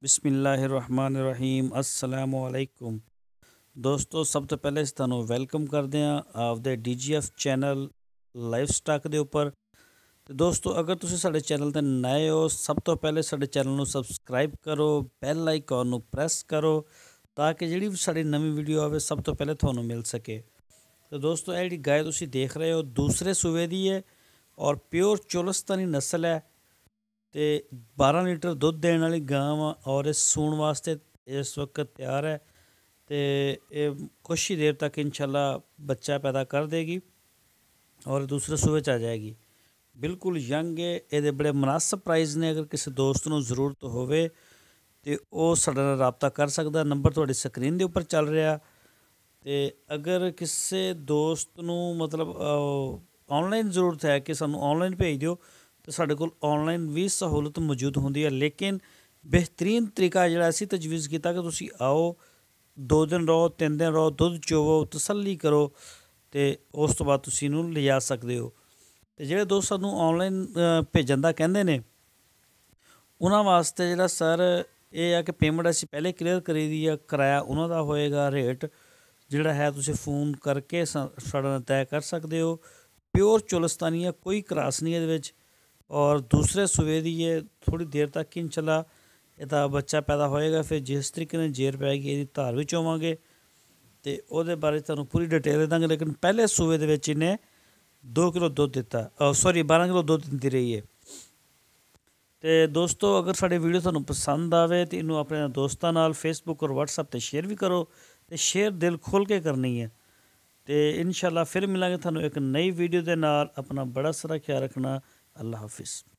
ਬਿਸਮਿਲ੍ਲਾਹਿਰਰਹਿਮਾਨਿਰਰਹੀਮ अस्सलामु अलैकुम। ਦੋਸਤੋ ਸਭ ਤੋਂ ਪਹਿਲੇ ਅਸੀਂ ਤੁਹਾਨੂੰ ਵੈਲਕਮ ਕਰਦੇ ਹਾਂ ਆਪਦੇ DGF ਚੈਨਲ ਲਾਈਵ ਸਟਾਕ ਦੇ ਉੱਪਰ। ਤੇ ਦੋਸਤੋ ਅਗਰ ਤੁਸੀਂ ਸਾਡੇ ਚੈਨਲ ਤੇ ਨਏ ਹੋ, ਸਭ ਤੋਂ ਪਹਿਲੇ ਸਾਡੇ ਚੈਨਲ ਨੂੰ ਸਬਸਕ੍ਰਾਈਬ ਕਰੋ, ਬੈਲ ਆਈਕਨ ਨੂੰ ਪ੍ਰੈਸ ਕਰੋ ਤਾਂ ਕਿ ਜਿਹੜੀ ਵੀ ਸਾਡੀ ਨਵੀਂ ਵੀਡੀਓ ਆਵੇ ਸਭ ਤੋਂ ਪਹਿਲੇ ਤੁਹਾਨੂੰ ਮਿਲ ਸਕੇ। ਤੇ ਦੋਸਤੋ ਇਹ ਜਿਹੜੀ ਗਾਇ ਤੁਸੀਂ ਦੇਖ ਰਹੇ ਹੋ ਦੂਸਰੇ ਸੂਬੇ ਦੀ ਹੈ ਔਰ ਪਿਓਰ ਚੋਲਸਤਾਨੀ ਨਸਲ ਹੈ ਤੇ 12 ਲੀਟਰ ਦੁੱਧ ਦੇਣ ਵਾਲੀ ਗਾਂ ਵਾ ਔਰ ਇਹ ਸੂਣ ਵਾਸਤੇ ਇਸ ਵਕਤ ਤਿਆਰ ਹੈ ਤੇ ਇਹ ਕੁਛ ਹੀ ਦੇਰ ਤੱਕ इंशाल्लाह ਬੱਚਾ ਪੈਦਾ ਕਰ ਦੇਗੀ ਔਰ ਦੂਸਰੇ ਸੂਬੇ 'ਚ ਆ ਜਾਏਗੀ। ਬਿਲਕੁਲ ਯੰਗ ਹੈ। ਇਹਦੇ ਬੜੇ ਮੁਨਾਸਬ ਪ੍ਰਾਈਸ ਨੇ। ਅਗਰ ਕਿਸੇ ਦੋਸਤ ਨੂੰ ਜ਼ਰੂਰਤ ਹੋਵੇ ਤੇ ਉਹ ਸਾਡੇ ਨਾਲ ਰਾਬਤਾ ਕਰ ਸਕਦਾ। ਨੰਬਰ ਤੁਹਾਡੀ ਸਕਰੀਨ ਦੇ ਉੱਪਰ ਚੱਲ ਰਿਹਾ। ਤੇ ਅਗਰ ਕਿਸੇ ਦੋਸਤ ਨੂੰ ਮਤਲਬ ਔਨਲਾਈਨ ਜ਼ਰੂਰਤ ਹੈ ਕਿ ਸਾਨੂੰ ਔਨਲਾਈਨ ਭੇਜ ਦਿਓ तो साढ़े कोल ऑनलाइन भी सहूलत मौजूद होंदी है, लेकिन बेहतरीन तरीका जिहड़ा असीं तजवीज़ कीता कि तुसीं आओ, 2 दिन रहो, 3 दिन रहो, दुध चोवो, तसल्ली करो तो उस तो बाद तुसीं इहनूं लिजा सकदे हो। ते जिहड़े दोस्त सानूं ऑनलाइन भेजण दा कहंदे ने उन्हां वास्ते जिहड़ा सर ये है कि पेमेंट असीं पहले क्लीयर करी दी है। किराया उन्हां दा होएगा, रेट जिहड़ा है तुसीं फ़ोन करके साडे नाल तय कर सकदे हो। प्योर चोलस्तानी है, कोई क्रास नहीं इहदे विच और दूसरे सूबे दी है। थोड़ी देर तक इंशाल्लाह ਇਹਦਾ ਬੱਚਾ ਪੈਦਾ ਹੋਏਗਾ। ਫਿਰ ਜਿਸ ਤਰੀਕੇ ਨਾਲ ਜੇਰ ਪੈਗੀ ਇਹਦੀ ਧਾਰ ਵੀ ਚੋਵਾਂਗੇ ਅਤੇ ਉਹਦੇ ਬਾਰੇ ਤੁਹਾਨੂੰ ਪੂਰੀ ਡਿਟੇਲ ਦੇ ਦਾਂਗੇ। ਲੇਕਿਨ ਪਹਿਲੇ ਸੂਬੇ ਦੇ ਵਿੱਚ ਇਹਨੇ 2 ਕਿਲੋ ਦੁੱਧ ਦਿੱਤਾ, 12 ਕਿਲੋ ਦੁੱਧ ਦਿੰਦੀ ਰਹੀ ਹੈ। ਅਤੇ ਦੋਸਤੋ ਅਗਰ ਸਾਡੀ ਵੀਡੀਓ ਤੁਹਾਨੂੰ ਪਸੰਦ ਆਵੇ ਤਾਂ ਇਹਨੂੰ ਆਪਣੇ ਦੋਸਤਾਂ ਨਾਲ ਫੇਸਬੁੱਕ ਔਰ ਵਟਸਐਪ 'ਤੇ ਸ਼ੇਅਰ ਵੀ ਕਰੋ ਅਤੇ ਸ਼ੇਅਰ ਦਿਲ ਖੋਲ੍ਹ ਕੇ ਕਰਨੀ ਹੈ। ਅਤੇ ਇੰਸ਼ਾਅੱਲਾ ਫਿਰ ਮਿਲਾਂਗੇ ਤੁਹਾਨੂੰ ਇੱਕ ਨਈ ਵੀਡੀਓ ਦੇ ਨਾਲ। ਆਪਣਾ ਬੜਾ ਸਾਰਾ ਖਿਆਲ ਰੱਖਣਾ। अल्लाह हाफिज़।